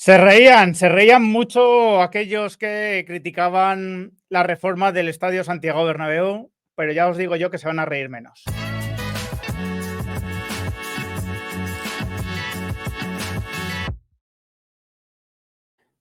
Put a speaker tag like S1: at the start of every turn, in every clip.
S1: Se reían mucho aquellos que criticaban la reforma del Estadio Santiago Bernabéu, pero ya os digo yo que se van a reír menos.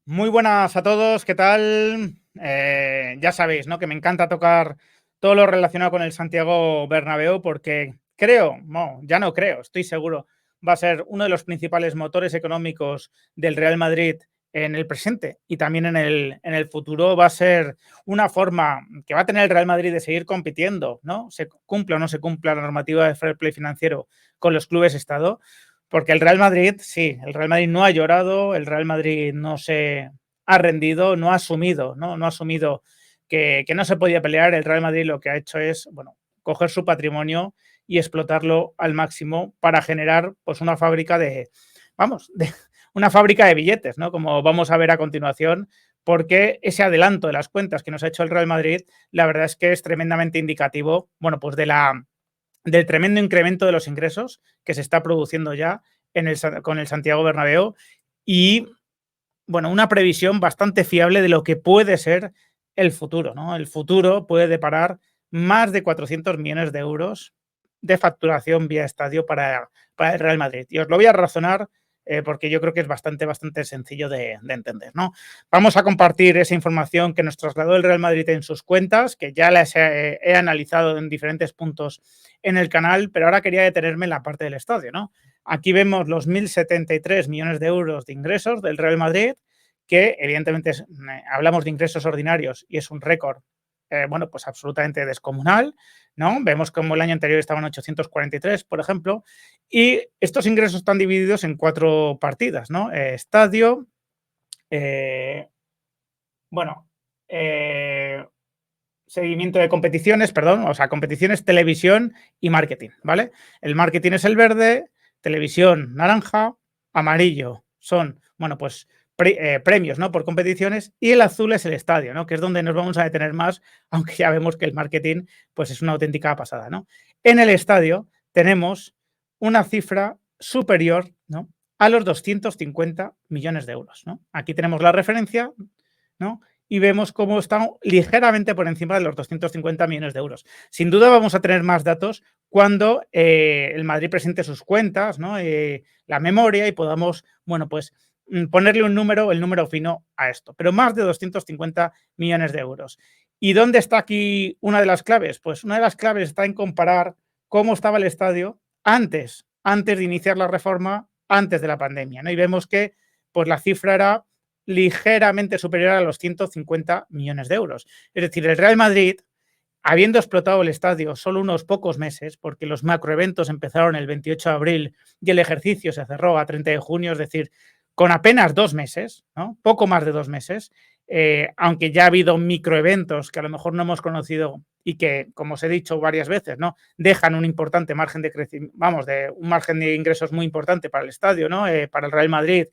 S1: Muy buenas a todos, ¿qué tal? Ya sabéis, ¿no? Que me encanta tocar todo lo relacionado con el Santiago Bernabéu porque creo, no, ya no creo, estoy seguro, va a ser uno de los principales motores económicos del Real Madrid en el presente y también en el futuro. Va a ser una forma que va a tener el Real Madrid de seguir compitiendo, ¿no? Se cumpla o no se cumpla la normativa de fair play financiero con los clubes Estado. Porque el Real Madrid, sí, el Real Madrid no ha llorado, el Real Madrid no se ha rendido, no ha asumido, no ha asumido que no se podía pelear. El Real Madrid lo que ha hecho es, bueno, coger su patrimonio y explotarlo al máximo para generar, pues, una fábrica de, vamos, de una fábrica de billetes, ¿no? Como vamos a ver a continuación, porque ese adelanto de las cuentas que nos ha hecho el Real Madrid, la verdad es que es tremendamente indicativo, bueno, pues del tremendo incremento de los ingresos que se está produciendo ya con el Santiago Bernabéu y, bueno, una previsión bastante fiable de lo que puede ser el futuro, ¿no? El futuro puede deparar más de 400 millones de euros de facturación vía estadio para el Real Madrid. Y os lo voy a razonar porque yo creo que es bastante sencillo de entender, ¿no? Vamos a compartir esa información que nos trasladó el Real Madrid en sus cuentas, que ya las he analizado en diferentes puntos en el canal, pero ahora quería detenerme en la parte del estadio, ¿no? Aquí vemos los 1.073 millones de euros de ingresos del Real Madrid, que evidentemente hablamos de ingresos ordinarios y es un récord, bueno, pues absolutamente descomunal, ¿no? Vemos como el año anterior estaban 843, por ejemplo, y estos ingresos están divididos en 4 partidas, ¿no? Estadio, bueno, eh, seguimiento de competiciones, perdón, o sea, competiciones, televisión y marketing, ¿vale? El marketing es el verde, televisión naranja, amarillo son, bueno, pues premios, ¿no? Por competiciones y el azul es el estadio, ¿no? Que es donde nos vamos a detener más, aunque ya vemos que el marketing, pues es una auténtica pasada, ¿no? En el estadio tenemos una cifra superior, ¿no? A los 250 millones de euros, ¿no? Aquí tenemos la referencia, ¿no? Y vemos cómo están ligeramente por encima de los 250 millones de euros. Sin duda vamos a tener más datos cuando el Madrid presente sus cuentas, ¿no? La memoria y podamos, bueno, pues ponerle un número, el número fino a esto, pero más de 250 millones de euros. ¿Y dónde está aquí una de las claves? Pues una de las claves está en comparar cómo estaba el estadio antes de iniciar la reforma, antes de la pandemia, ¿no? Y vemos que pues la cifra era ligeramente superior a los 150 millones de euros. Es decir, el Real Madrid, habiendo explotado el estadio solo unos pocos meses, porque los macroeventos empezaron el 28 de abril y el ejercicio se cerró a 30 de junio, es decir, con apenas 2 meses, ¿no? Poco más de 2 meses, aunque ya ha habido microeventos que a lo mejor no hemos conocido y que, como os he dicho varias veces, ¿no? Dejan un importante margen de crecimiento, vamos, de un margen de ingresos muy importante para el estadio, ¿no? Para el Real Madrid,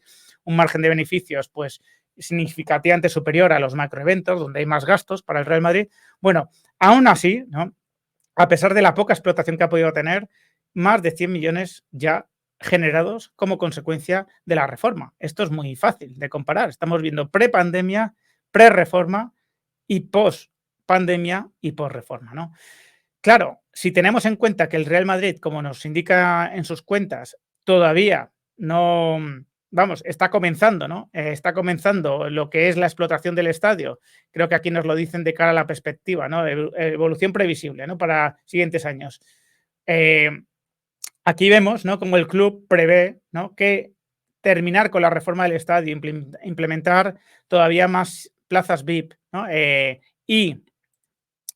S1: un margen de beneficios, pues significativamente superior a los macroeventos, donde hay más gastos para el Real Madrid. Bueno, aún así, ¿no? A pesar de la poca explotación que ha podido tener, más de 100 millones ya generados como consecuencia de la reforma. Esto es muy fácil de comparar. Estamos viendo prepandemia, pre-reforma y post-pandemia y post-reforma, ¿no? Claro, si tenemos en cuenta que el Real Madrid, como nos indica en sus cuentas, todavía no, vamos, está comenzando, ¿no? Está comenzando lo que es la explotación del estadio. Creo que aquí nos lo dicen de cara a la perspectiva, ¿no? Evolución previsible, ¿no? Para siguientes años. Eh, Aquí vemos, ¿no? Como el club prevé, ¿no? Que terminar con la reforma del estadio, implementar todavía más plazas VIP, ¿no? Y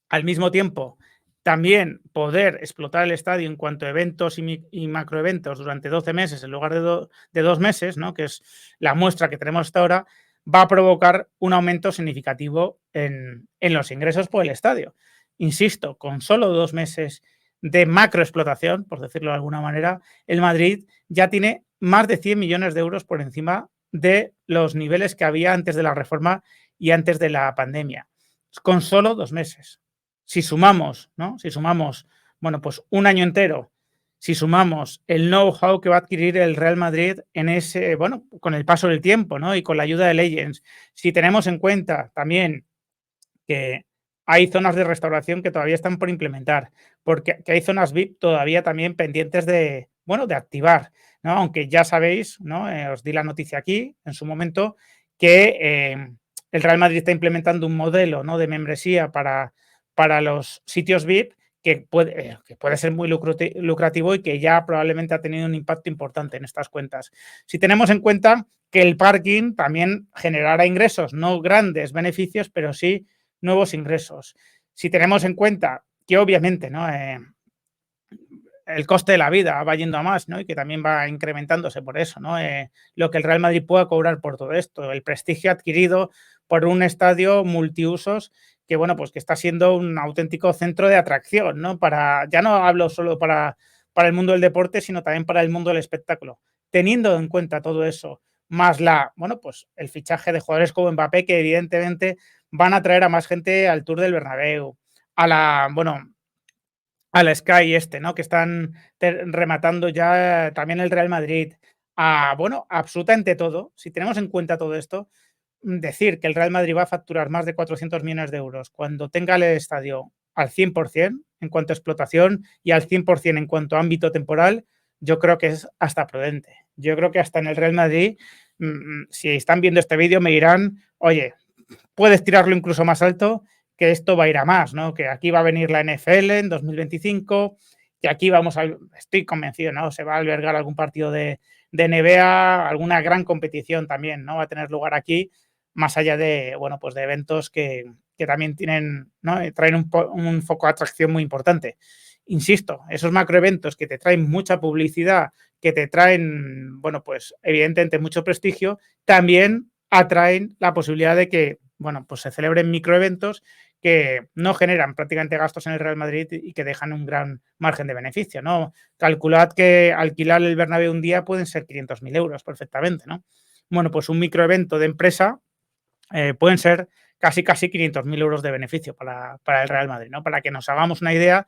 S1: al mismo tiempo también poder explotar el estadio en cuanto a eventos y macroeventos durante 12 meses en lugar de 2 meses, ¿no? Que es la muestra que tenemos hasta ahora, va a provocar un aumento significativo en los ingresos por el estadio. Insisto, con solo 2 meses de macroexplotación, por decirlo de alguna manera, el Madrid ya tiene más de 100 millones de euros por encima de los niveles que había antes de la reforma y antes de la pandemia, con solo 2 meses. Si sumamos, ¿no? Si sumamos, bueno, pues un año entero Si sumamos el know-how que va a adquirir el Real Madrid en ese, bueno, con el paso del tiempo, ¿no? Y con la ayuda de Legends. Si tenemos en cuenta también que hay zonas de restauración que todavía están por implementar, porque que hay zonas VIP todavía también pendientes de, bueno, de activar, ¿no? Aunque ya sabéis, ¿no? Os di la noticia aquí en su momento que el Real Madrid está implementando un modelo, ¿no? De membresía para los sitios VIP que puede ser muy lucrativo y que ya probablemente ha tenido un impacto importante en estas cuentas. Si tenemos en cuenta que el parking también generará ingresos, no grandes beneficios, pero sí nuevos ingresos. Si tenemos en cuenta que obviamente, ¿no? El coste de la vida va yendo a más, ¿no? Y que también va incrementándose por eso, ¿no? Lo que el Real Madrid pueda cobrar por todo esto, el prestigio adquirido por un estadio multiusos que, bueno, pues que está siendo un auténtico centro de atracción, ¿no? Ya no hablo solo para el mundo del deporte, sino también para el mundo del espectáculo. Teniendo en cuenta todo eso, más bueno, pues el fichaje de jugadores como Mbappé, que evidentemente van a traer a más gente al Tour del Bernabéu, bueno, al Sky ¿no? Que están rematando ya también el Real Madrid, bueno, absolutamente todo. Si tenemos en cuenta todo esto, decir que el Real Madrid va a facturar más de 400 millones de euros cuando tenga el estadio al 100% en cuanto a explotación y al 100% en cuanto a ámbito temporal, yo creo que es hasta prudente. Yo creo que hasta en el Real Madrid, si están viendo este vídeo, me dirán, oye, puedes tirarlo incluso más alto, que esto va a ir a más, ¿no? Que aquí va a venir la NFL en 2025, que aquí estoy convencido, ¿no? Se va a albergar algún partido de NBA, alguna gran competición también, ¿no? Va a tener lugar aquí, más allá de, bueno, pues de eventos que también tienen, ¿no? Traen un foco de atracción muy importante. Insisto, esos macroeventos que te traen mucha publicidad, que te traen, bueno, pues evidentemente mucho prestigio, también atraen la posibilidad de que, bueno, pues se celebren microeventos que no generan prácticamente gastos en el Real Madrid y que dejan un gran margen de beneficio, ¿no? Calculad que alquilar el Bernabéu un día pueden ser 500.000 euros perfectamente, ¿no? Bueno, pues un microevento de empresa pueden ser casi 500.000 euros de beneficio para el Real Madrid, ¿no? Para que nos hagamos una idea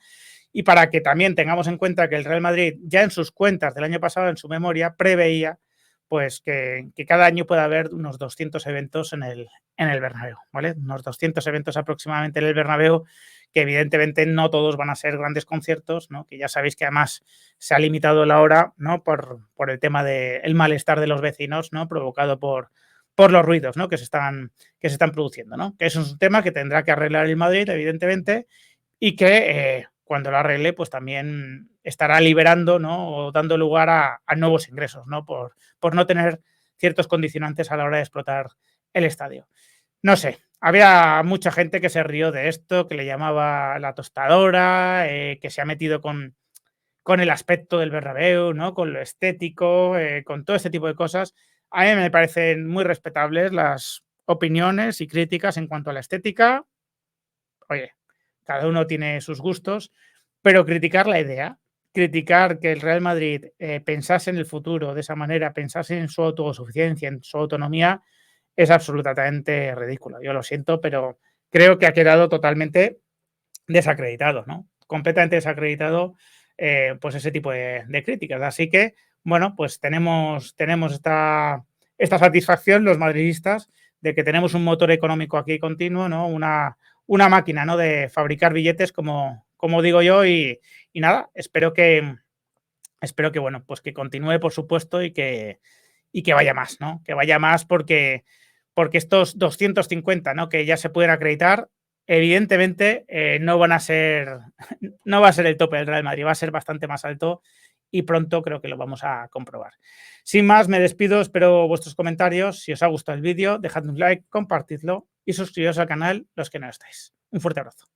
S1: y para que también tengamos en cuenta que el Real Madrid ya en sus cuentas del año pasado, en su memoria, preveía pues que cada año puede haber unos 200 eventos en el Bernabéu, ¿vale? Unos 200 eventos aproximadamente en el Bernabéu, que evidentemente no todos van a ser grandes conciertos, ¿no? Que ya sabéis que además se ha limitado la hora, ¿no? Por el tema del malestar de los vecinos, ¿no? Provocado por los ruidos, ¿no? Que se están produciendo, ¿no? Que eso es un tema que tendrá que arreglar el Madrid, evidentemente, y que cuando lo arregle, pues también estará liberando, ¿no? O dando lugar a nuevos ingresos, ¿no? Por no tener ciertos condicionantes a la hora de explotar el estadio. No sé, había mucha gente que se rió de esto, que le llamaba la tostadora, que se ha metido con el aspecto del Bernabéu, ¿no? Con lo estético, con todo este tipo de cosas. A mí me parecen muy respetables las opiniones y críticas en cuanto a la estética. Oye, cada uno tiene sus gustos, pero criticar la idea, criticar que el Real Madrid pensase en el futuro de esa manera, pensase en su autosuficiencia, en su autonomía, es absolutamente ridículo. Yo lo siento, pero creo que ha quedado totalmente desacreditado, ¿no? Completamente desacreditado, pues ese tipo de críticas. Así que, bueno, pues tenemos esta satisfacción los madridistas de que tenemos un motor económico aquí continuo, ¿no? Una máquina, ¿no? De fabricar billetes, como digo yo, y nada, espero que, bueno, pues que continúe, por supuesto, y que vaya más, ¿no? Que vaya más porque estos 250, ¿no? Que ya se pueden acreditar, evidentemente no van a ser, no va a ser el tope del Real Madrid, va a ser bastante más alto y pronto creo que lo vamos a comprobar. Sin más, me despido, espero vuestros comentarios. Si os ha gustado el vídeo, dejadme un like, compartidlo y suscribiros al canal los que no estáis. Un fuerte abrazo.